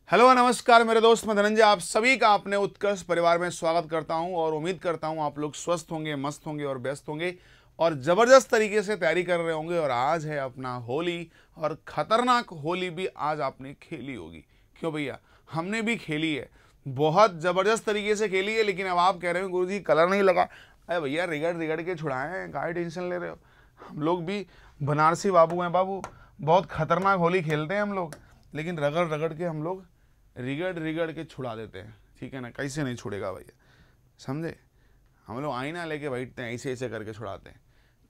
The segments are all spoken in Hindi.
हेलो नमस्कार मेरे दोस्त, मैं धनंजय आप सभी का अपने उत्कर्ष परिवार में स्वागत करता हूं और उम्मीद करता हूं आप लोग स्वस्थ होंगे, मस्त होंगे और व्यस्त होंगे और ज़बरदस्त तरीके से तैयारी कर रहे होंगे। और आज है अपना होली और ख़तरनाक होली भी आज आपने खेली होगी। क्यों भैया, हमने भी खेली है, बहुत ज़बरदस्त तरीके से खेली है। लेकिन अब आप कह रहे हो गुरुजी कलर नहीं लगा। अरे भैया रिगड़ रिगड़ के छुड़ाए हैं, काहे टेंशन ले रहे हो। हम लोग भी बनारसी बाबू हैं बाबू, बहुत खतरनाक होली खेलते हैं हम लोग। लेकिन रगड़ रगड़ के हम लोग रिगड़ रिगड़ के छुड़ा देते हैं, ठीक है ना। कैसे नहीं छुड़ेगा भैया, समझे। हम लोग आईना लेके बैठते हैं, ऐसे ऐसे करके छुड़ाते हैं।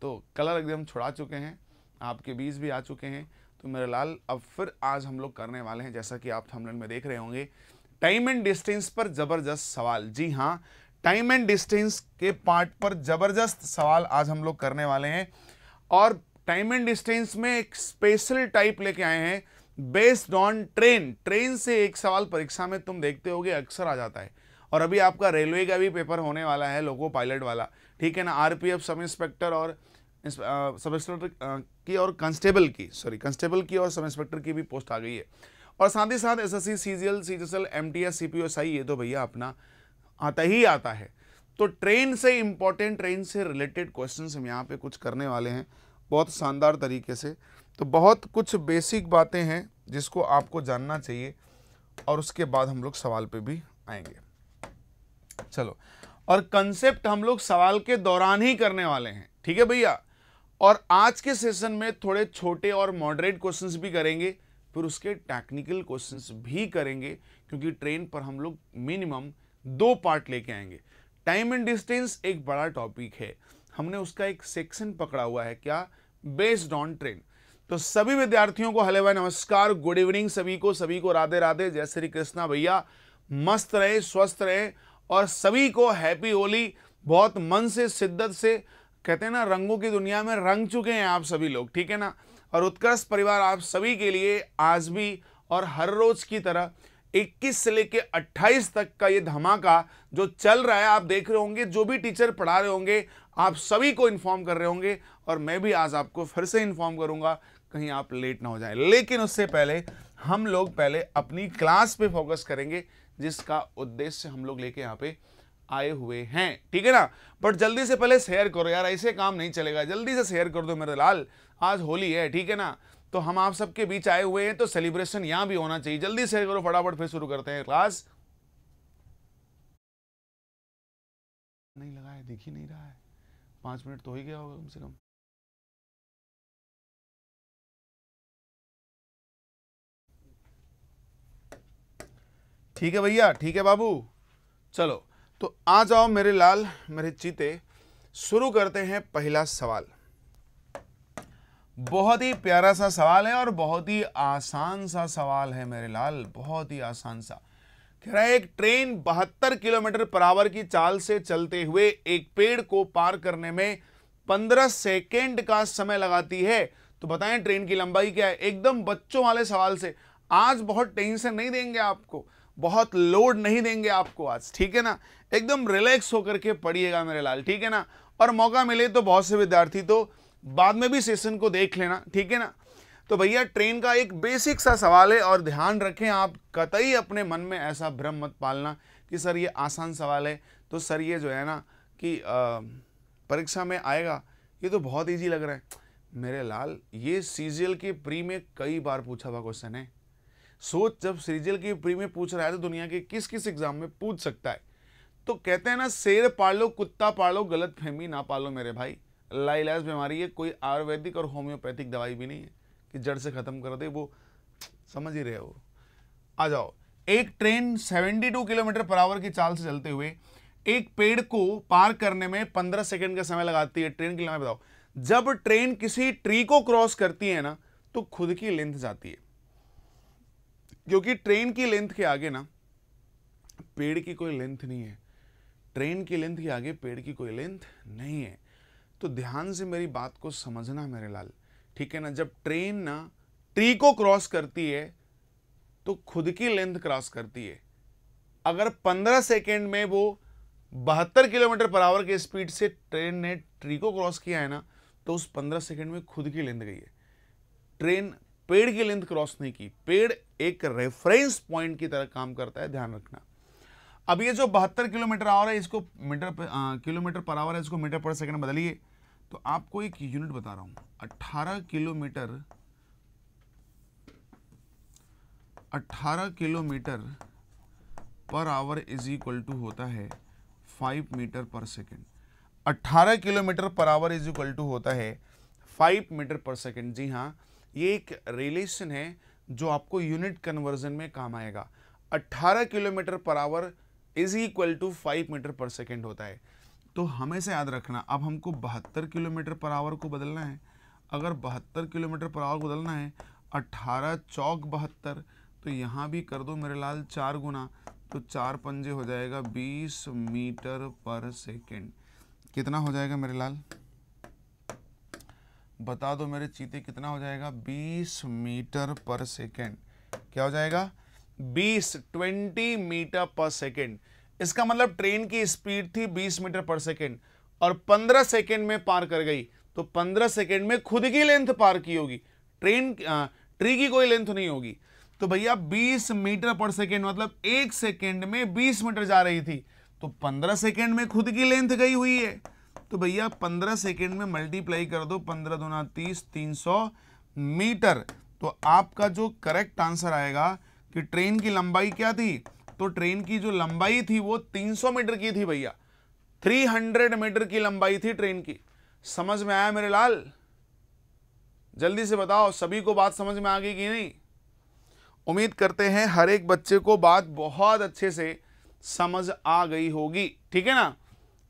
तो कलर एकदम छुड़ा चुके हैं, आपके बीज भी आ चुके हैं। तो मेरे लाल अब फिर आज हम लोग करने वाले हैं, जैसा कि आप थंबनेल में देख रहे होंगे, टाइम एंड डिस्टेंस पर जबरदस्त सवाल। जी हाँ, टाइम एंड डिस्टेंस के पार्ट पर जबरदस्त सवाल आज हम लोग करने वाले हैं। और टाइम एंड डिस्टेंस में एक स्पेशल टाइप लेके आए हैं बेस्ड ऑन ट्रेन। ट्रेन से एक सवाल परीक्षा में तुम देखते होगे अक्सर आ जाता है। और अभी आपका रेलवे का भी पेपर होने वाला है, लोको पायलट वाला, ठीक है ना। आरपीएफ सब इंस्पेक्टर और सब इंस्पेक्टर की और कांस्टेबल की और सब इंस्पेक्टर की भी पोस्ट आ गई है। और साथ ही साथ एसएससी, सीजीएल, सीजीएल, एमटीएस, सीपीओएसआई, ये तो भैया अपना आता ही आता है। तो ट्रेन से इंपॉर्टेंट, ट्रेन से रिलेटेड क्वेश्चंस हम यहाँ पे कुछ करने वाले हैं बहुत शानदार तरीके से। तो बहुत कुछ बेसिक बातें हैं जिसको आपको जानना चाहिए और उसके बाद हम लोग सवाल पे भी आएंगे। चलो, और कंसेप्ट हम लोग सवाल के दौरान ही करने वाले हैं, ठीक है भैया। और आज के सेशन में थोड़े छोटे और मॉडरेट क्वेश्चंस भी करेंगे, फिर उसके टेक्निकल क्वेश्चंस भी करेंगे, क्योंकि ट्रेन पर हम लोग मिनिमम 2 पार्ट लेके आएंगे। टाइम एंड डिस्टेंस एक बड़ा टॉपिक है, हमने उसका एक सेक्शन पकड़ा हुआ है, क्या, बेस्ड ऑन ट्रेन। तो सभी विद्यार्थियों को हेलो भाई नमस्कार, गुड इवनिंग सभी को राधे राधे, जय श्री कृष्णा भैया। मस्त रहे, स्वस्थ रहे और सभी को हैप्पी होली। बहुत मन से, शिद्दत से, कहते हैं ना रंगों की दुनिया में रंग चुके हैं आप सभी लोग, ठीक है ना। और उत्कर्ष परिवार आप सभी के लिए आज भी और हर रोज की तरह 21 से लेके 28 तक का ये धमाका जो चल रहा है, आप देख रहे होंगे, जो भी टीचर पढ़ा रहे होंगे आप सभी को इन्फॉर्म कर रहे होंगे। और मैं भी आज आपको फिर से इन्फॉर्म करूंगा, कहीं आप लेट ना हो जाए। लेकिन उससे पहले हम लोग पहले अपनी क्लास पे फोकस करेंगे, जिसका उद्देश्य हम लोग लेके यहाँ पे आए हुए हैं, ठीक है ना। बट जल्दी से पहले शेयर करो यार, ऐसे काम नहीं चलेगा, जल्दी से शेयर कर दो मेरे लाल। आज होली है, ठीक है ना, तो हम आप सबके बीच आए हुए हैं, तो सेलिब्रेशन यहां भी होना चाहिए। जल्दी शेयर करो फटाफट, फिर शुरू करते हैं क्लास। नहीं लगा है, दिख ही नहीं रहा है, 5 मिनट तो हो ही गया होगा कम से कम। ठीक है भैया, ठीक है बाबू। चलो तो आ जाओ मेरे लाल, मेरे चीते। शुरू करते हैं पहला सवाल। बहुत ही प्यारा सा सवाल है और बहुत ही आसान सा सवाल है मेरे लाल, बहुत ही आसान सा। कह रहा है एक ट्रेन 72 किलोमीटर पर आवर की चाल से चलते हुए एक पेड़ को पार करने में 15 सेकेंड का समय लगाती है, तो बताएं ट्रेन की लंबाई क्या है। एकदम बच्चों वाले सवाल से, आज बहुत टेंशन नहीं देंगे आपको, बहुत लोड नहीं देंगे आपको आज, ठीक है ना। एकदम रिलैक्स होकर के पढ़िएगा मेरे लाल, ठीक है ना। और मौका मिले तो बहुत से विद्यार्थी तो बाद में भी सेशन को देख लेना, ठीक है ना। तो भैया ट्रेन का एक बेसिक सा सवाल है, और ध्यान रखें आप कतई अपने मन में ऐसा भ्रम मत पालना कि सर ये आसान सवाल है, तो सर ये जो है ना कि परीक्षा में आएगा, ये तो बहुत इजी लग रहा है। मेरे लाल ये सीजीएल की प्री में कई बार पूछा हुआ क्वेश्चन है। सोच, जब सीजीएल की प्री में पूछ रहा है तो दुनिया के किस किस एग्जाम में पूछ सकता है। तो कहते हैं ना, शेर पालो कुत्ता पालो, गलत फहमी ना पालो मेरे भाई। लाइलाज बीमारी है, कोई आयुर्वेदिक और होम्योपैथिक दवाई भी नहीं है कि जड़ से खत्म कर दे, वो समझ ही रहे हो। आ जाओ, एक ट्रेन 72 किलोमीटर पर आवर की चाल से चलते हुए एक पेड़ को पार करने में 15 सेकंड का समय लगाती है। ट्रेन की लंबाई बताओ। जब ट्रेन किसी ट्री को क्रॉस करती है ना, तो खुद की लेंथ जाती है, क्योंकि ट्रेन की लेंथ के आगे ना पेड़ की कोई लेंथ नहीं है। ट्रेन की लेंथ के आगे पेड़ की कोई लेंथ नहीं है। तो ध्यान से मेरी बात को समझना मेरे लाल, ठीक है ना। जब ट्रेन ना ट्री को क्रॉस करती है तो खुद की लेंथ क्रॉस करती है। अगर 15 सेकेंड में वो 72 किलोमीटर पर आवर के स्पीड से ट्रेन ने ट्री को क्रॉस किया है ना, तो उस 15 सेकेंड में खुद की लेंथ गई है। ट्रेन पेड़ की लेंथ क्रॉस नहीं की। पेड़ एक रेफरेंस पॉइंट की तरह काम करता है, ध्यान रखना। अब ये जो 72 किलोमीटर आवर है, इसको किलोमीटर पर आवर है, इसको मीटर पर सेकंड बदलिए। तो आपको एक यूनिट बता रहा हूं, 18 kilometre per hour is equal to होता है 5 metre per second. 18 kilometre per hour is equal to होता है 5 मीटर पर सेकेंड। जी हाँ, ये एक रिलेशन है जो आपको यूनिट कन्वर्जन में काम आएगा। 18 kilometre per hour is equal to 5 metre per second होता है। तो हमेशा याद रखना, अब हमको 72 किलोमीटर पर आवर को बदलना है। अगर 72 किलोमीटर पर आवर को बदलना है, 18 चौक 72, तो यहाँ भी कर दो मेरे लाल 4 गुना, तो 4 पंजे हो जाएगा 20 मीटर पर सेकेंड। कितना हो जाएगा मेरे लाल, बता दो मेरे चीते, कितना हो जाएगा? 20 मीटर पर सेकेंड। क्या हो जाएगा? 20 मीटर पर सेकेंड। इसका मतलब ट्रेन की स्पीड थी 20 मीटर पर सेकेंड और 15 सेकेंड में पार कर गई, तो 15 सेकेंड में खुद की लेंथ पार की होगी, ट्री की कोई लेंथ नहीं होगी। तो भैया 20 मीटर पर सेकेंड मतलब 1 सेकेंड में 20 मीटर जा रही थी, तो 15 सेकेंड में खुद की लेंथ गई हुई है। तो भैया 15 सेकेंड में मल्टीप्लाई कर दो, 15 दूना 30, 300 मीटर। तो आपका जो करेक्ट आंसर आएगा कि ट्रेन की लंबाई क्या थी, तो ट्रेन की जो लंबाई थी वो 300 मीटर की थी भैया, 300 मीटर की लंबाई थी ट्रेन की। समझ में आया मेरे लाल? जल्दी से बताओ, सभी को बात समझ में आ गई कि नहीं? उम्मीद करते हैं हर एक बच्चे को बात बहुत अच्छे से समझ आ गई होगी, ठीक है ना?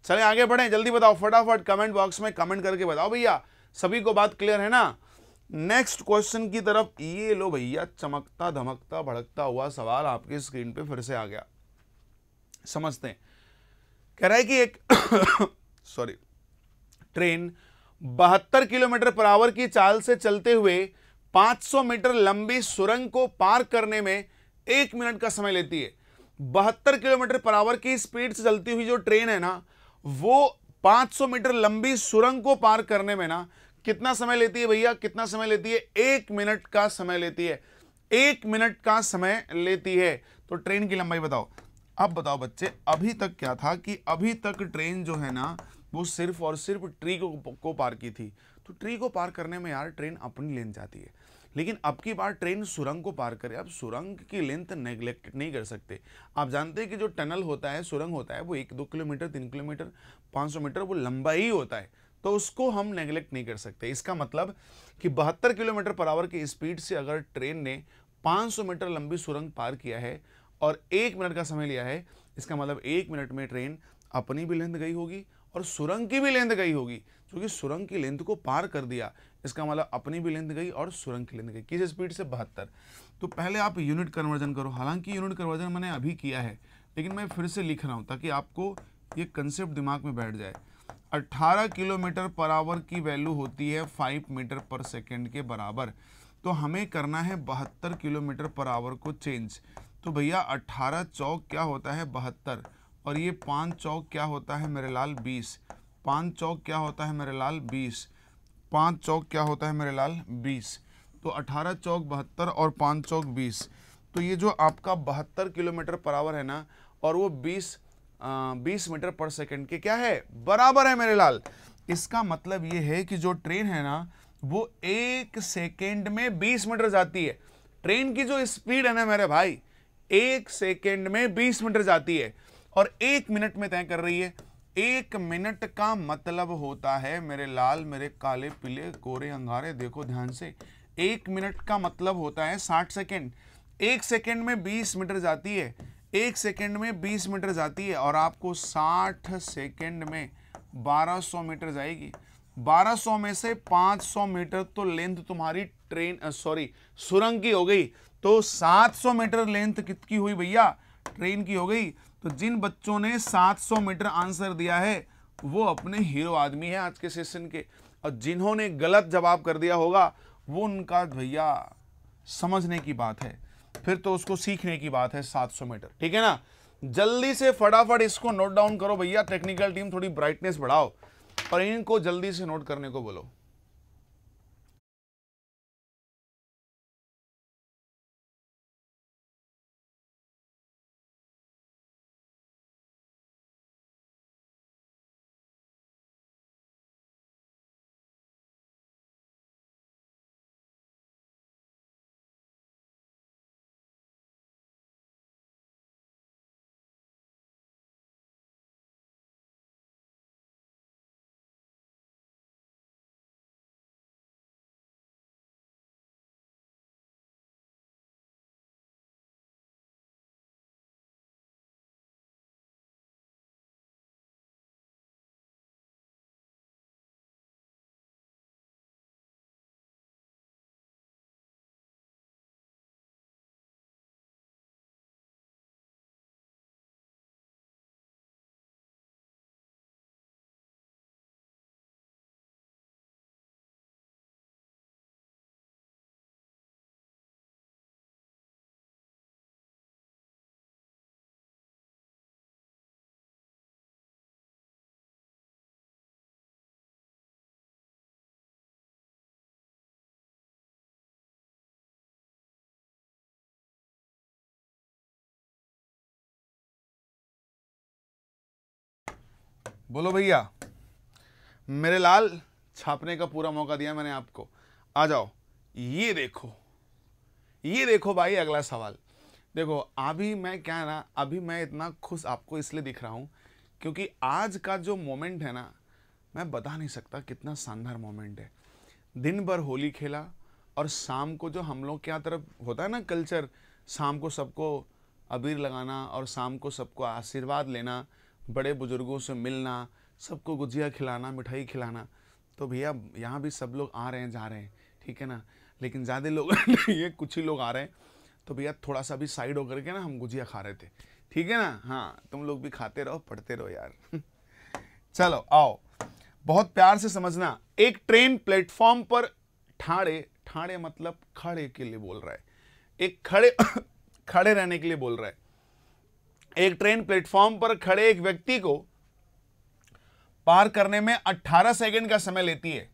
चले आगे बढ़ें, जल्दी बताओ, फटाफट कमेंट बॉक्स में कमेंट करके बताओ भैया, सभी को बात क्लियर है ना? नेक्स्ट क्वेश्चन की तरफ, ये लो भैया, चमकता धमकता भड़कता हुआ सवाल आपकी स्क्रीन पे फिर से आ गया। समझते हैं। कह रहा है कि एक sorry, train 72 kilometre per our की चाल से चलते हुए 500 मीटर लंबी सुरंग को पार करने में 1 मिनट का समय लेती है। 72 किलोमीटर पर आवर की स्पीड से चलती हुई जो ट्रेन है ना, वो 500 मीटर लंबी सुरंग को पार करने में ना कितना समय लेती है भैया? कितना समय लेती है? 1 मिनट का समय लेती है। 1 मिनट का समय लेती है। तो ट्रेन की लंबाई बताओ। अब बताओ बच्चे, अभी तक क्या था कि अभी तक ट्रेन जो है ना वो सिर्फ और सिर्फ ट्री को पार की थी। तो ट्री को पार करने में यार ट्रेन अपनी लेंथ जाती है, लेकिन अब की बार ट्रेन सुरंग को पार करे। अब सुरंग की लेंथ नेग्लेक्ट नहीं कर सकते। आप जानते हैं कि जो टनल होता है, सुरंग होता है, वो 1-2 किलोमीटर, 3 किलोमीटर, 500 मीटर वो लंबा ही होता है, तो उसको हम नेग्लेक्ट नहीं कर सकते। इसका मतलब कि 72 किलोमीटर पर आवर की स्पीड से अगर ट्रेन ने 500 मीटर लंबी सुरंग पार किया है और 1 मिनट का समय लिया है, इसका मतलब 1 मिनट में ट्रेन अपनी भी लेंथ गई होगी और सुरंग की भी लेंथ गई होगी, क्योंकि सुरंग की लेंथ को पार कर दिया। इसका मतलब अपनी भी लेंथ गई और सुरंग की लेंथ गई। किस स्पीड से? 72। तो पहले आप यूनिट कन्वर्जन करो। हालांकि यूनिट कन्वर्जन मैंने अभी किया है, लेकिन मैं फिर से लिख रहा हूं ताकि आपको ये कंसेप्ट दिमाग में बैठ जाए। 18 किलोमीटर पर आवर की वैल्यू होती है 5 मीटर पर सेकेंड के बराबर। तो हमें करना है 72 किलोमीटर पर आवर को चेंज। तो भैया 18 चौक क्या होता है? 72, और ये 5 चौक क्या होता है मेरे लाल? 20। 5 चौक क्या होता है मेरे लाल? 20। 5 चौक क्या होता है मेरे लाल? 20। तो 18 चौक 72 और 5 चौक 20। तो ये जो आपका 72 किलोमीटर पर आवर है ना, और वो 20 मीटर पर सेकंड के क्या है? बराबर है मेरे लाल। इसका मतलब ये है कि जो ट्रेन है ना वो 1 सेकेंड में 20 मीटर जाती है। ट्रेन की जो स्पीड है ना मेरे भाई, 1 सेकेंड में 20 मीटर जाती है और 1 मिनट में तय कर रही है। 1 मिनट का मतलब होता है मेरे लाल, मेरे काले पीले कोरे अंगारे, देखो ध्यान से, 1 मिनट का मतलब होता है 60 सेकेंड। 1 सेकेंड में 20 मीटर जाती है, 1 सेकेंड में 20 मीटर जाती है, और आपको 60 सेकेंड में 1200 मीटर जाएगी। 1200 में से 500 मीटर तो लेंथ तुम्हारी सुरंग की हो गई, तो 700 मीटर लेंथ कितकी हुई भैया? ट्रेन की हो गई। तो जिन बच्चों ने 700 मीटर आंसर दिया है वो अपने हीरो आदमी है आज के सेशन के, और जिन्होंने गलत जवाब कर दिया होगा वो उनका भैया समझने की बात है, फिर तो उसको सीखने की बात है 700 मीटर, ठीक है ना? जल्दी से फटाफट इसको नोट डाउन करो भैया। टेक्निकल टीम थोड़ी ब्राइटनेस बढ़ाओ और इनको जल्दी से नोट करने को बोलो। बोलो भैया। मेरे लाल, छापने का पूरा मौका दिया मैंने आपको, आ जाओ। ये देखो भाई, अगला सवाल देखो। अभी मैं क्या है ना, अभी मैं इतना खुश आपको इसलिए दिख रहा हूं क्योंकि आज का जो मोमेंट है ना, मैं बता नहीं सकता कितना शानदार मोमेंट है। दिन भर होली खेला और शाम को जो हम लोग क्या तरफ होता है ना कल्चर, शाम को सबको अबीर लगाना और शाम को सबको आशीर्वाद लेना, बड़े बुजुर्गों से मिलना, सबको गुजिया खिलाना, मिठाई खिलाना। तो भैया यहाँ भी सब लोग आ रहे हैं, जा रहे हैं, ठीक है ना, लेकिन ज़्यादा लोग ये कुछ ही लोग आ रहे हैं। तो भैया थोड़ा सा भी साइड होकर के ना हम गुजिया खा रहे थे, ठीक है ना। हाँ, तुम लोग भी खाते रहो, पढ़ते रहो यार। चलो आओ, बहुत प्यार से समझना। एक ट्रेन प्लेटफॉर्म पर ठाड़े मतलब खड़े के लिए बोल रहा है, एक खड़े रहने के लिए बोल रहा है। एक ट्रेन प्लेटफॉर्म पर खड़े एक व्यक्ति को पार करने में 18 सेकंड का समय लेती है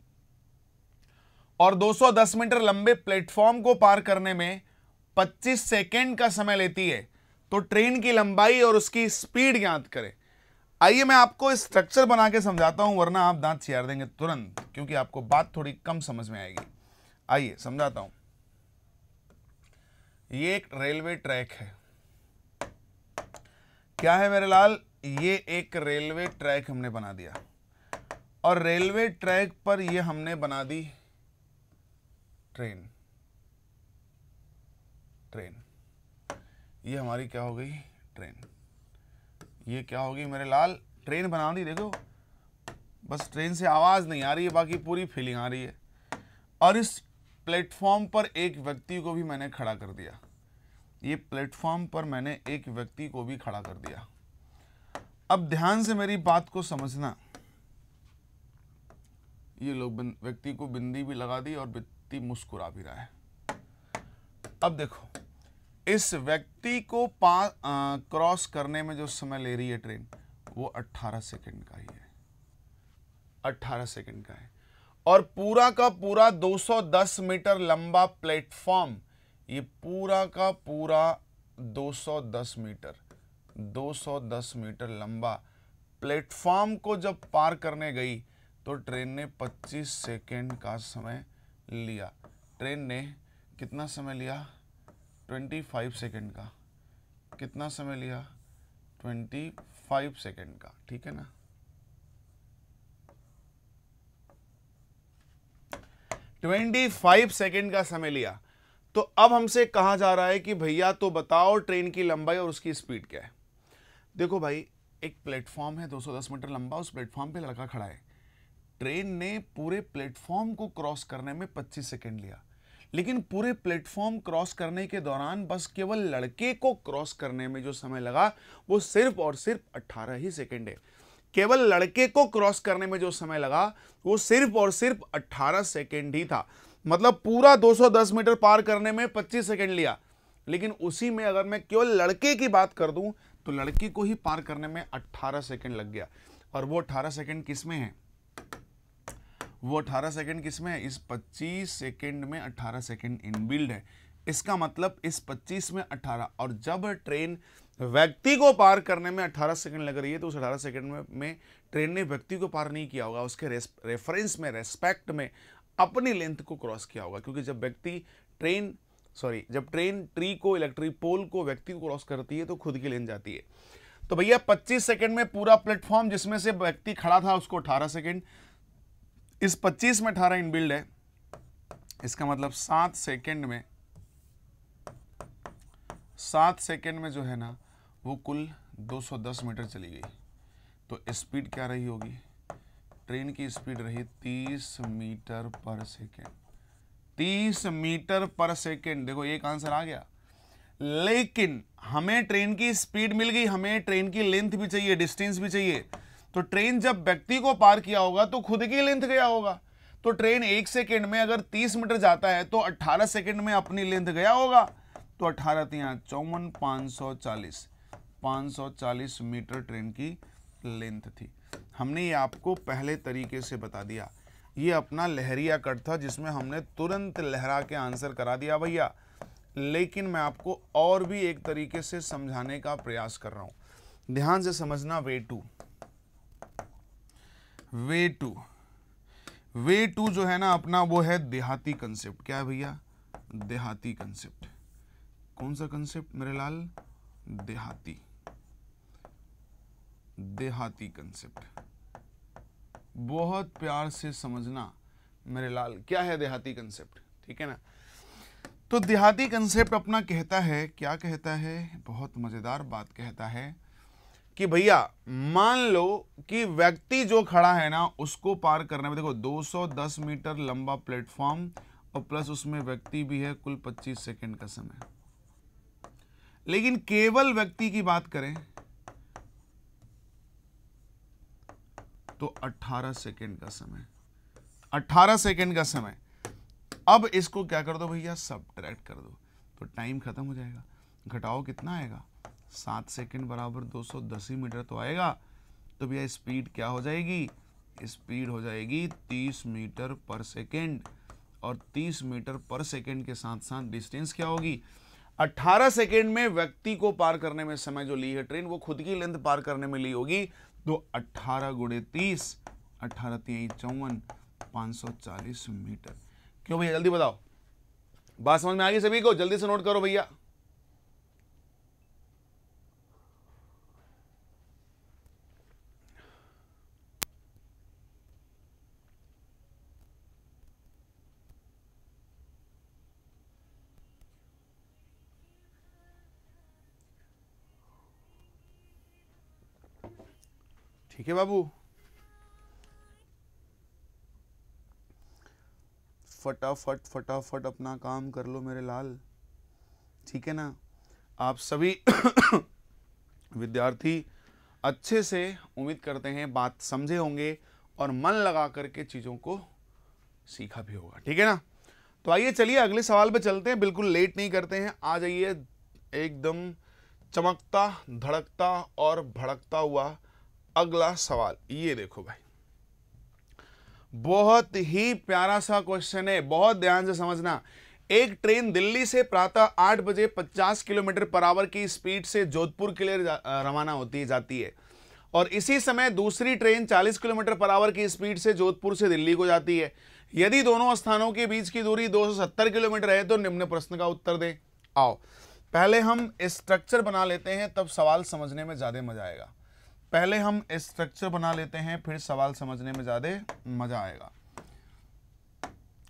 और 210 मीटर लंबे प्लेटफॉर्म को पार करने में 25 सेकंड का समय लेती है। तो ट्रेन की लंबाई और उसकी स्पीड ज्ञात करें। आइए मैं आपको स्ट्रक्चर बना के समझाता हूं, वरना आप दांत चियार देंगे तुरंत, क्योंकि आपको बात थोड़ी कम समझ में आएगी। आइए समझाता हूं। ये एक रेलवे ट्रैक है। क्या है मेरे लाल? ये एक रेलवे ट्रैक हमने बना दिया और रेलवे ट्रैक पर ये हमने बना दी ट्रेन। ये हमारी क्या हो गई? ट्रेन। ये क्या होगी मेरे लाल? ट्रेन बना दी। देखो बस ट्रेन से आवाज नहीं आ रही है, बाकी पूरी फीलिंग आ रही है। और इस प्लेटफॉर्म पर एक व्यक्ति को भी मैंने खड़ा कर दिया। ये प्लेटफॉर्म पर मैंने एक व्यक्ति को भी खड़ा कर दिया। अब ध्यान से मेरी बात को समझना। ये लोग व्यक्ति को बिंदी भी लगा दी और व्यक्ति मुस्कुरा भी रहा है। अब देखो, इस व्यक्ति को क्रॉस करने में जो समय ले रही है ट्रेन, वो 18 सेकंड का ही है। 18 सेकंड का है। और पूरा का पूरा 210 मीटर लंबा प्लेटफॉर्म, ये पूरा का पूरा 210 मीटर लंबा प्लेटफॉर्म को जब पार करने गई तो ट्रेन ने 25 सेकंड का समय लिया। ट्रेन ने कितना समय लिया? 25 सेकंड का। कितना समय लिया? 25 सेकंड का, ठीक है ना। 25 सेकंड का समय लिया। तो अब हमसे कहा जा रहा है कि भैया तो बताओ ट्रेन की लंबाई और उसकी स्पीड क्या है। देखो भाई, एक प्लेटफॉर्म है 210 मीटर लंबा, उस प्लेटफॉर्म पे लड़का खड़ा है। ट्रेन ने पूरे प्लेटफॉर्म को क्रॉस करने में 25 सेकंड लिया, लेकिन पूरे प्लेटफॉर्म क्रॉस करने के दौरान बस केवल लड़के को क्रॉस करने में जो समय लगा वो सिर्फ और सिर्फ 18 ही सेकंड है। केवल लड़के को क्रॉस करने में जो समय लगा वो सिर्फ और सिर्फ 18 सेकंड ही था। मतलब पूरा 210 मीटर पार करने में 25 सेकंड लिया, लेकिन उसी में अगर मैं केवल लड़के की बात कर दूं तो लड़के को ही पार करने में 18 सेकंड लग गया। और वो 18 सेकंड किस में है? वो 18 सेकंड किस में है? इस 25 सेकंड में 18 सेकंड इनबिल्ड है। इसका मतलब इस 25 में 18, और जब ट्रेन व्यक्ति को पार करने में 18 सेकंड लग रही है तो उस 18 सेकंड में ट्रेन ने व्यक्ति को पार नहीं किया होगा, उसके रेफरेंस में, रेस्पेक्ट में अपनी लेंथ को क्रॉस किया होगा। क्योंकि जब ट्रेन ट्री को, इलेक्ट्रिक पोल को, व्यक्ति को क्रॉस करती है तो खुद की लेंथ जाती है। तो भैया 25 सेकंड में पूरा प्लेटफॉर्म जिसमें से व्यक्ति खड़ा था उसको 18 सेकंड, इस 25 में 18 इनबिल्ड है। इसका मतलब 7 सेकंड में जो है ना वो कुल 210 मीटर चली गई। तो स्पीड क्या रही होगी? ट्रेन की स्पीड रही 30 metre per second. 30 metre per second. देखो एक आंसर आ गया। लेकिन हमें ट्रेन की स्पीड मिल गई, हमें ट्रेन की लेंथ भी चाहिए, डिस्टेंस भी चाहिए। तो ट्रेन जब व्यक्ति को पार किया होगा तो खुद की लेंथ गया होगा। तो ट्रेन 1 सेकेंड में अगर 30 मीटर जाता है तो 18 सेकेंड में अपनी लेंथ गया होगा। तो 18 यहाँ 54, 540 मीटर ट्रेन की लेंथ थी। हमने ये आपको पहले तरीके से बता दिया। ये अपना लहरिया कट था जिसमें हमने तुरंत लहरा के आंसर करा दिया भैया। लेकिन मैं आपको और भी एक तरीके से समझाने का प्रयास कर रहा हूं, ध्यान से समझना। वे टू, वे टू जो है ना अपना वो है देहाती कंसेप्ट। क्या है भैया? देहाती कंसेप्ट। कौन सा कंसेप्ट मेरे लाल? देहाती कंसेप्ट। बहुत प्यार से समझना मेरे लाल, क्या है देहाती कंसेप्ट, ठीक है ना। तो देहाती कंसेप्ट अपना कहता है, क्या कहता है, बहुत मजेदार बात कहता है कि भैया मान लो कि व्यक्ति जो खड़ा है ना उसको पार करने में, देखो 210 मीटर लंबा प्लेटफॉर्म और प्लस उसमें व्यक्ति भी है, कुल 25 सेकंड का समय। लेकिन केवल व्यक्ति की बात करें तो 18 सेकंड का समय, 18 सेकंड का समय। अब इसको क्या कर दो भैया, सबट्रैक्ट कर दो तो टाइम खत्म हो जाएगा। घटाओ कितना आएगा, 7 सेकंड बराबर 210 मीटर तो आएगा। तो भैया स्पीड क्या हो जाएगी, स्पीड हो जाएगी 30 मीटर पर सेकंड। और 30 मीटर पर सेकंड के साथ साथ डिस्टेंस क्या होगी, 18 सेकंड में व्यक्ति को पार करने में समय जो ली है ट्रेन, वो खुद की लेंथ पार करने में ली होगी। तो 18 गुणे 30, 18 3 54, 540 मीटर। क्यों भैया, जल्दी बताओ, बात समझ में आ गई सभी को? जल्दी से नोट करो भैया। ठीक है बाबू, फटाफट फटाफट अपना काम कर लो मेरे लाल, ठीक है ना। आप सभी विद्यार्थी अच्छे से, उम्मीद करते हैं बात समझे होंगे और मन लगा करके चीज़ों को सीखा भी होगा, ठीक है ना। तो आइए चलिए अगले सवाल पे चलते हैं, बिल्कुल लेट नहीं करते हैं। आ जाइए, एकदम चमकता धड़कता और भड़कता हुआ अगला सवाल। ये देखो भाई, बहुत ही प्यारा सा क्वेश्चन है, बहुत ध्यान से समझना। एक ट्रेन दिल्ली से प्रातः 8 बजे 50 किलोमीटर पर आवर की स्पीड से जोधपुर के लिए रवाना होती जाती है और इसी समय दूसरी ट्रेन 40 किलोमीटर पर आवर की स्पीड से जोधपुर से दिल्ली को जाती है। यदि दोनों स्थानों के बीच की दूरी 270 किलोमीटर है तो निम्न प्रश्न का उत्तर दें। आओ पहले हम स्ट्रक्चर बना लेते हैं, तब सवाल समझने में ज्यादा मजा आएगा। पहले हम स्ट्रक्चर बना लेते हैं, फिर सवाल समझने में ज्यादा मजा आएगा।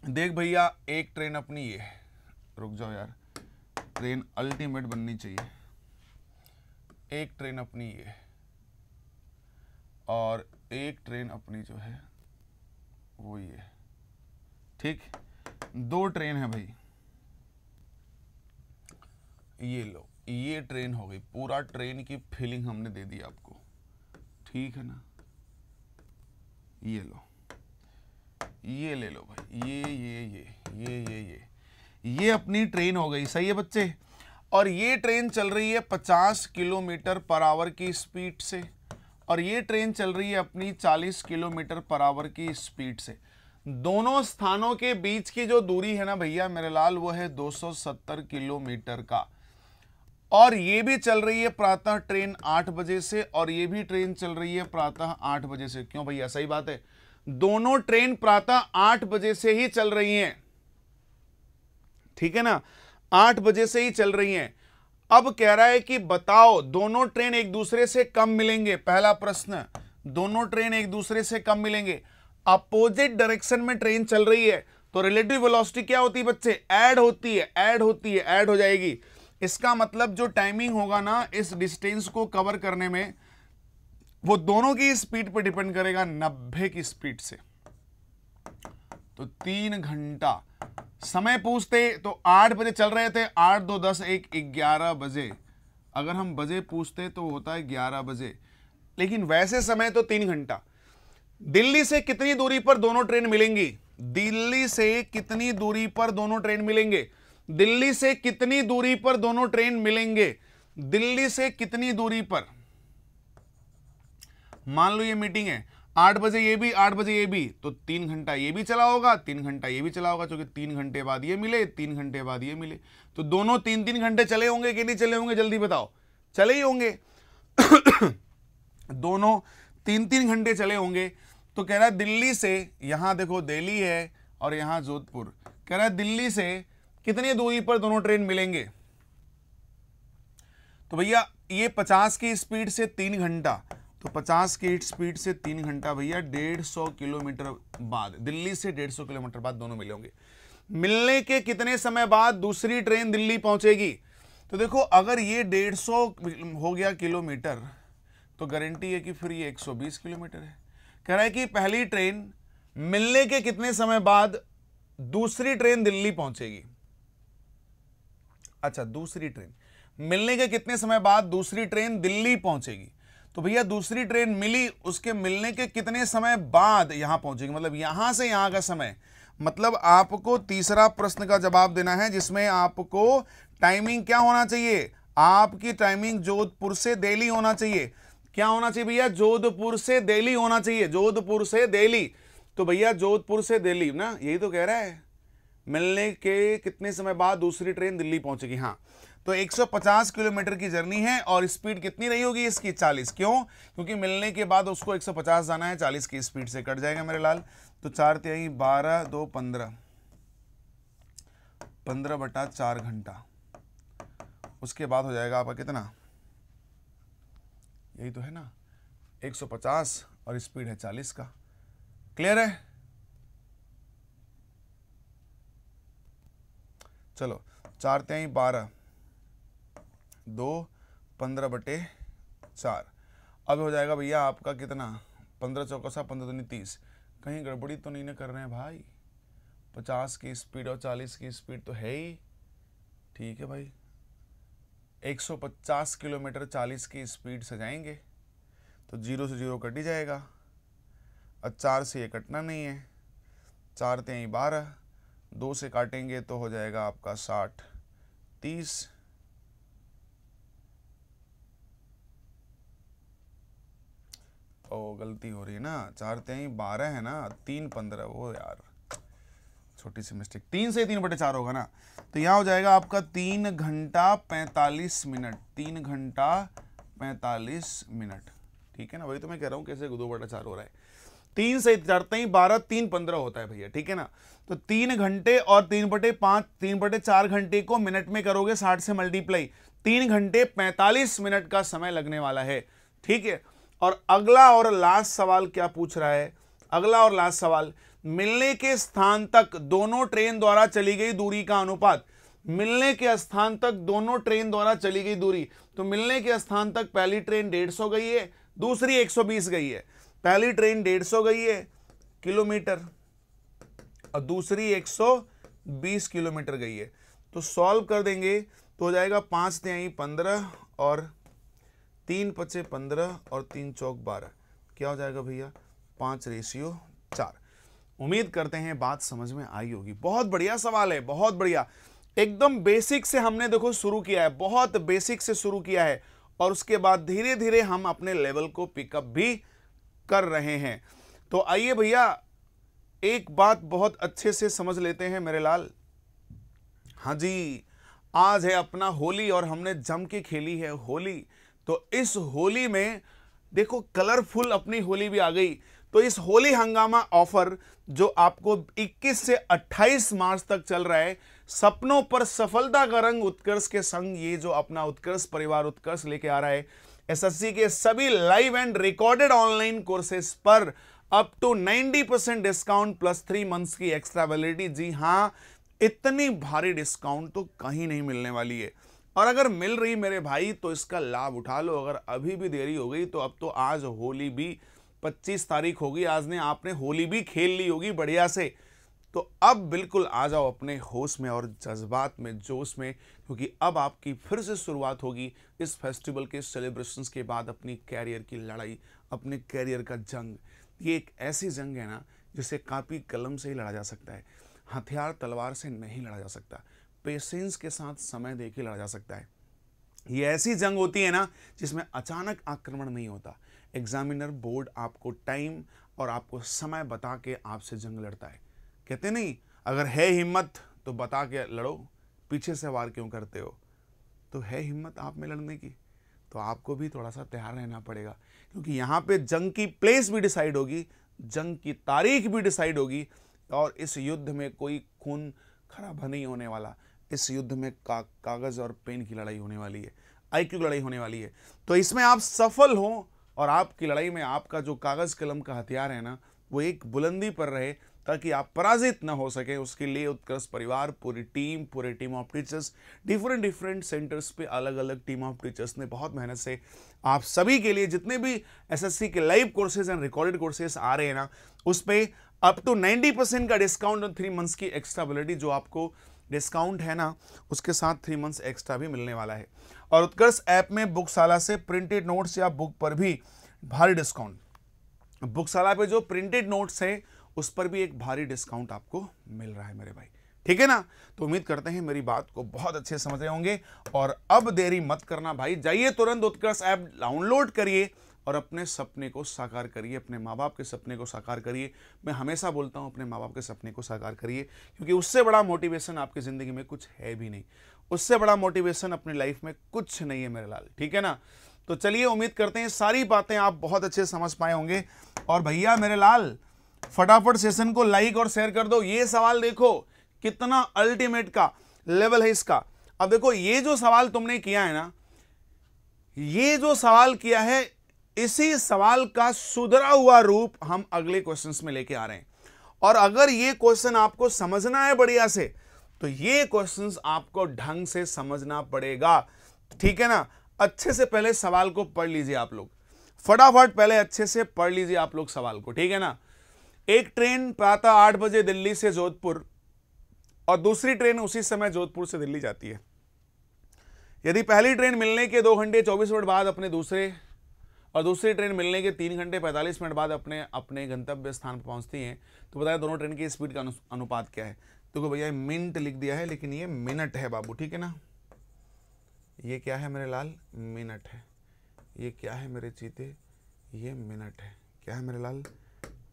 देख भैया, एक ट्रेन अपनी ये, रुक जाओ यार, ट्रेन अल्टीमेट बननी चाहिए। एक ट्रेन अपनी ये और एक ट्रेन अपनी जो है वो ये, ठीक। 2 ट्रेन है भाई, ये लो, ये ट्रेन हो गई। पूरा ट्रेन की फीलिंग हमने दे दी आपको, ठीक है ना। ये लो, ये ले लो भाई, ये अपनी ट्रेन हो गई, सही है बच्चे। और ये ट्रेन चल रही है 50 किलोमीटर पर आवर की स्पीड से और ये ट्रेन चल रही है अपनी 40 किलोमीटर पर आवर की स्पीड से। दोनों स्थानों के बीच की जो दूरी है ना भैया मेरे लाल, वो है 270 किलोमीटर का। और ये भी चल रही है प्रातः ट्रेन 8 बजे से और ये भी ट्रेन चल रही है प्रातः 8 बजे से। क्यों भैया, सही बात है, दोनों ट्रेन प्रातः 8 बजे से ही चल रही हैं, ठीक है ना, 8 बजे से ही चल रही हैं। अब कह रहा है कि बताओ दोनों ट्रेन एक दूसरे से कब मिलेंगे। पहला प्रश्न, दोनों ट्रेन एक दूसरे से कब मिलेंगे। अपोजिट डायरेक्शन में ट्रेन चल रही है तो रिलेटिव वेलोसिटी क्या होती है बच्चे, ऐड होती है, ऐड हो जाएगी। इसका मतलब जो टाइमिंग होगा ना इस डिस्टेंस को कवर करने में, वो दोनों की स्पीड पर डिपेंड करेगा, 90 की स्पीड से। तो 3 घंटा। समय पूछते तो 8 बजे चल रहे थे, 8 2 10 1 11 बजे। अगर हम बजे पूछते तो होता है 11 बजे, लेकिन वैसे समय तो 3 घंटा। दिल्ली से कितनी दूरी पर दोनों ट्रेन मिलेंगी, दिल्ली से कितनी दूरी पर दोनों ट्रेन मिलेंगे, दिल्ली से कितनी दूरी पर दोनों ट्रेन मिलेंगे, दिल्ली से कितनी दूरी पर। मान लो ये मीटिंग है, 8 बजे ये भी 8 बजे ये भी, तो 3 घंटा ये भी चला होगा, 3 घंटा ये भी चला होगा, क्योंकि 3 घंटे बाद ये मिले, 3 घंटे बाद ये मिले, तो दोनों 3-3 घंटे चले होंगे कि नहीं चले होंगे, जल्दी बताओ। चले ही होंगे दोनों 3-3 घंटे चले होंगे। तो कह रहा है दिल्ली से, यहां देखो दिल्ली है और यहां जोधपुर, कह रहा है दिल्ली से कितनी दूरी पर दोनों ट्रेन मिलेंगे। तो भैया ये 50 की स्पीड से 3 घंटा, तो 50 की स्पीड से 3 घंटा भैया 150 किलोमीटर बाद, दिल्ली से 150 किलोमीटर बाद दोनों मिलेंगे। मिलने के कितने समय बाद दूसरी ट्रेन दिल्ली पहुंचेगी। तो देखो अगर ये 150 हो गया किलोमीटर तो गारंटी है कि फिर ये 120 किलोमीटर है। कह रहा है कि पहली ट्रेन मिलने के कितने समय बाद दूसरी ट्रेन दिल्ली पहुंचेगी। अच्छा, दूसरी ट्रेन मिलने के कितने समय बाद दूसरी ट्रेन दिल्ली पहुंचेगी। तो भैया दूसरी ट्रेन मिली, उसके मिलने के कितने समय बाद यहां पहुंचेगी, मतलब यहां से यहां का समय। मतलब आपको तीसरा प्रश्न का जवाब देना है जिसमें आपको टाइमिंग क्या होना चाहिए, आपकी टाइमिंग जोधपुर से दिल्ली होना चाहिए। क्या होना चाहिए भैया, जोधपुर से दिल्ली होना चाहिए, जोधपुर से दिल्ली। तो भैया जोधपुर से दिल्ली ना, यही तो कह रहा है, मिलने के कितने समय बाद दूसरी ट्रेन दिल्ली पहुंचेगी। हाँ, तो 150 किलोमीटर की जर्नी है और स्पीड कितनी रही होगी इसकी, 40। क्यों, क्योंकि मिलने के बाद उसको 150 जाना है, 40 की स्पीड से कट जाएगा मेरे लाल। तो 4 तिहाई 12, 2 15, 15/4 घंटा। उसके बाद हो जाएगा आपका कितना, यही तो है ना, 150 और स्पीड है 40 का। क्लियर है। चलो 4 तिहाई 12, 2 15/4। अब हो जाएगा भैया आपका कितना, 15 चौका 15 दूनी 30। कहीं गड़बड़ी तो नहीं ना कर रहे हैं भाई, 50 की स्पीड और 40 की स्पीड तो है ही। ठीक है भाई, 150 किलोमीटर 40 की स्पीड से जाएंगे तो 0 से 0 कट ही जाएगा, और 4 से ये कटना नहीं है। 4 तिहाई 12, 2 से काटेंगे तो हो जाएगा आपका 60, 30। ओ गलती हो रही है ना, 4 तिहाई 12 है ना, 3 15, वो यार छोटी सी मिस्टेक, 3 से 3/4 होगा ना। तो यहाँ हो जाएगा आपका 3 घंटा 45 मिनट, 3 घंटा 45 मिनट। ठीक है ना, वही तो मैं कह रहा हूँ कैसे 2/4 हो रहा है। 3 से 4 तिहाई 12, 3 15 होता है भैया। ठीक है ना, तो 3 घंटे और 3/5, 3/4 घंटे को मिनट में करोगे 60 से मल्टीप्लाई, 3 घंटे 45 मिनट का समय लगने वाला है। ठीक है, और अगला और लास्ट सवाल क्या पूछ रहा है, अगला और लास्ट सवाल, मिलने के स्थान तक दोनों ट्रेन द्वारा चली गई दूरी का अनुपात। मिलने के स्थान तक दोनों ट्रेन द्वारा चली गई दूरी, तो मिलने के स्थान तक पहली ट्रेन 150 गई है, दूसरी 120 गई है। पहली ट्रेन 150 गई है किलोमीटर और दूसरी 120 किलोमीटर गई है। तो सॉल्व कर देंगे तो हो जाएगा 5 तिहाई 15 और 3 पचे 15 और 3 चौक 12। क्या हो जाएगा भैया, 5:4। उम्मीद करते हैं बात समझ में आई होगी। बहुत बढ़िया सवाल है, बहुत बढ़िया। एकदम बेसिक से हमने देखो शुरू किया है, बहुत बेसिक से शुरू किया है, और उसके बाद धीरे धीरे हम अपने लेवल को पिकअप भी कर रहे हैं। तो आइए भैया एक बात बहुत अच्छे से समझ लेते हैं मेरे लाल। हाँ जी, आज है अपना होली और हमने जम के खेली है होली। तो इस होली में देखो कलरफुल अपनी होली भी आ गई। तो इस होली हंगामा ऑफर जो आपको 21 से 28 मार्च तक चल रहा है, सपनों पर सफलता का रंग उत्कर्ष के संग, ये जो अपना उत्कर्ष परिवार उत्कर्ष लेके आ रहा है, एसएससी के सभी live and recorded online courses पर up to 90% discount plus 3 months की एक्स्ट्रा वैलिडिटी। जी हाँ, इतनी भारी डिस्काउंट तो कहीं नहीं मिलने वाली है, और अगर मिल रही मेरे भाई तो इसका लाभ उठा लो। अगर अभी भी देरी हो गई तो अब तो आज होली भी 25 तारीख होगी, आज ने आपने होली भी खेल ली होगी बढ़िया से। तो अब बिल्कुल आ जाओ अपने होश में और जज्बात में, जोश में, क्योंकि अब आपकी फिर से शुरुआत होगी इस फेस्टिवल के सेलिब्रेशंस के बाद अपनी कैरियर की लड़ाई, अपने कैरियर का जंग। ये एक ऐसी जंग है ना जिसे कापी कलम से ही लड़ा जा सकता है, हथियार तलवार से नहीं लड़ा जा सकता, पेशेंस के साथ समय देके लड़ा जा सकता है। ये ऐसी जंग होती है ना जिसमें अचानक आक्रमण नहीं होता। एग्जामिनर बोर्ड आपको टाइम और आपको समय बता के आपसे जंग लड़ता है। कहते नहीं, अगर है हिम्मत तो बता के लड़ो, पीछे से वार क्यों करते हो। तो है हिम्मत आप में लड़ने की तो आपको भी थोड़ा सा तैयार रहना पड़ेगा, क्योंकि यहाँ पे जंग की प्लेस भी डिसाइड होगी जंग की तारीख भी डिसाइड होगी और इस युद्ध में कोई खून खराबा नहीं होने वाला। इस युद्ध में कागज और पेन की लड़ाई होने वाली है, आईक्यू की लड़ाई होने वाली है। तो इसमें आप सफल हो और आपकी लड़ाई में आपका जो कागज कलम का हथियार है ना, वो एक बुलंदी पर रहे ताकि आप पराजित ना हो सके। उसके लिए उत्कर्ष परिवार, पूरी team of teachers, different centres पे अलग अलग टीम ऑफ टीचर्स ने बहुत मेहनत से आप सभी के लिए जितने भी एसएससी के live courses and recorded courses आ रहे हैं ना, उस पर अप टू 90% का डिस्काउंट और 3 मंथ्स की एक्स्ट्रा वैलिडिटी जो आपको डिस्काउंट है ना, उसके साथ 3 मंथ्स एक्स्ट्रा भी मिलने वाला है। और उत्कर्ष ऐप में बुकशाला से प्रिंटेड नोट्स या बुक पर भी भारी डिस्काउंट, बुकशाला पे जो प्रिंटेड नोट्स है उस पर भी एक भारी डिस्काउंट आपको मिल रहा है मेरे भाई, ठीक है ना। तो उम्मीद करते हैं मेरी बात को बहुत अच्छे समझ रहे होंगे। और अब देरी मत करना भाई, जाइए तुरंत उत्कर्ष ऐप डाउनलोड करिए और अपने सपने को साकार करिए, अपने माँ बाप के सपने को साकार करिए। मैं हमेशा बोलता हूँ अपने माँ बाप के सपने को साकार करिए, क्योंकि उससे बड़ा मोटिवेशन आपकी ज़िंदगी में कुछ है भी नहीं। उससे बड़ा मोटिवेशन अपनी लाइफ में कुछ नहीं है मेरे लाल, ठीक है ना। तो चलिए, उम्मीद करते हैं सारी बातें आप बहुत अच्छे समझ पाए होंगे। और भैया मेरे लाल, फटाफट सेशन को लाइक और शेयर कर दो। ये सवाल देखो कितना अल्टीमेट का लेवल है इसका। अब देखो, ये जो सवाल तुमने किया है ना, ये जो सवाल किया है, इसी सवाल का सुधरा हुआ रूप हम अगले क्वेश्चंस में लेके आ रहे हैं। और अगर ये क्वेश्चन आपको समझना है बढ़िया से, तो ये क्वेश्चंस आपको ढंग से समझना पड़ेगा, ठीक है ना। अच्छे से पहले सवाल को पढ़ लीजिए आप लोग, फटाफट पहले अच्छे से पढ़ लीजिए आप लोग सवाल को, ठीक है ना। एक ट्रेन प्रातः 8 बजे दिल्ली से जोधपुर और दूसरी ट्रेन उसी समय जोधपुर से दिल्ली जाती है। यदि पहली ट्रेन मिलने के 2 घंटे 24 मिनट बाद अपने दूसरी ट्रेन मिलने के 3 घंटे 45 मिनट बाद अपने गंतव्य स्थान पर पहुंचती हैं, तो बताया दोनों ट्रेन की स्पीड का अनुपात क्या है। तो भैया मिनट लिख दिया है, लेकिन ये मिनट है बाबू, ठीक है ना। ये क्या है मेरे लाल, मिनट है। ये क्या है मेरे चीते, ये मिनट है। क्या है मेरे लाल,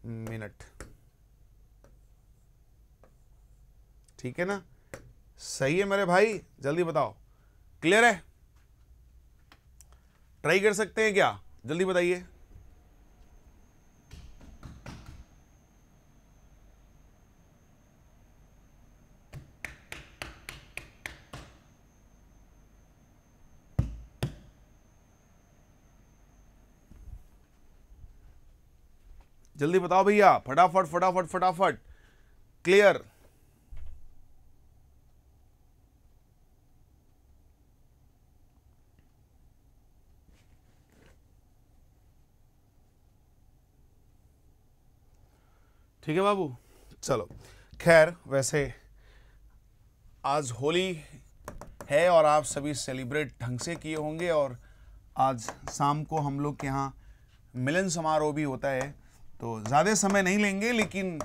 मिनट, ठीक है ना। सही है मेरे भाई, जल्दी बताओ, क्लियर है। ट्राई कर सकते हैं क्या, जल्दी बताइए। जल्दी बताओ भैया, फटाफट फटाफट फटाफट, क्लियर। ठीक है बाबू, चलो। खैर, वैसे आज होली है और आप सभी सेलिब्रेट ढंग से किए होंगे। और आज शाम को हम लोग के यहाँ मिलन समारोह भी होता है, तो ज़्यादा समय नहीं लेंगे, लेकिन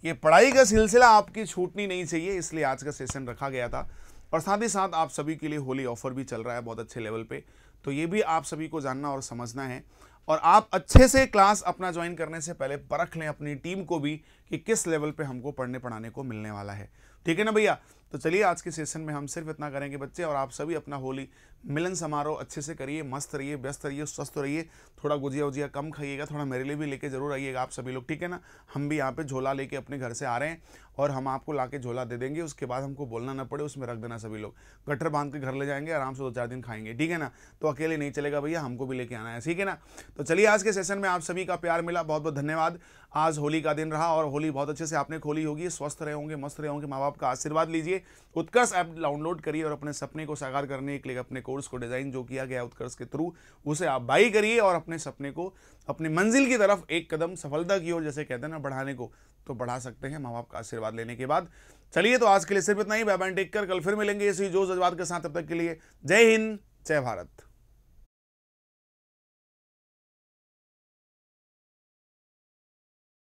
ये पढ़ाई का सिलसिला आपकी छूटनी नहीं चाहिए, इसलिए आज का सेशन रखा गया था। और साथ ही साथ आप सभी के लिए होली ऑफर भी चल रहा है बहुत अच्छे लेवल पे, तो ये भी आप सभी को जानना और समझना है। और आप अच्छे से क्लास अपना ज्वाइन करने से पहले परख लें अपनी टीम को भी कि किस लेवल पे हमको पढ़ने पढ़ाने को मिलने वाला है, ठीक है ना भैया। तो चलिए, आज के सेशन में हम सिर्फ इतना करेंगे बच्चे, और आप सभी अपना होली मिलन समारोह अच्छे से करिए, मस्त रहिए, व्यस्त रहिए, स्वस्थ रहिए। थोड़ा गुजिया उजिया कम खाइएगा, थोड़ा मेरे लिए भी लेके जरूर आइएगा आप सभी लोग, ठीक है ना। हम भी यहाँ पे झोला लेके अपने घर से आ रहे हैं और हम आपको लाके झोला दे देंगे, उसके बाद हमको बोलना ना पड़े, उसमें रख देना सभी लोग, गट्ठर बांध के घर ले जाएंगे, आराम से 2-4 दिन खाएंगे, ठीक है ना। तो अकेले नहीं चलेगा भैया, हमको भी लेके आना है, ठीक है ना। तो चलिए, आज के सेशन में आप सभी का प्यार मिला, बहुत बहुत धन्यवाद। आज होली का दिन रहा और होली बहुत अच्छे से आपने खोली होगी, स्वस्थ रहे होंगे, मस्त रहे होंगे, माँ बाप का आशीर्वाद लीजिए। उत्कर्ष ऐप डाउनलोड करिए और अपने सपने को साकार करने के लिए अपने कोर्स को डिजाइन जो किया गया उत्कर्ष के थ्रू, उसे आप बाई करिए और अपने सपने को, अपनी मंजिल की तरफ एक कदम सफलता की ओर, जैसे कहते हैं ना, बढ़ाने को तो बढ़ा सकते हैं माँ बाप का आशीर्वाद लेने के बाद। चलिए, तो आज के लिए सिर्फ इतना ही। बाय बाय, टेक केयर, कल फिर मिलेंगे इसी जोश जज्बात के साथ। तब तक के लिए जय हिंद, जय भारत।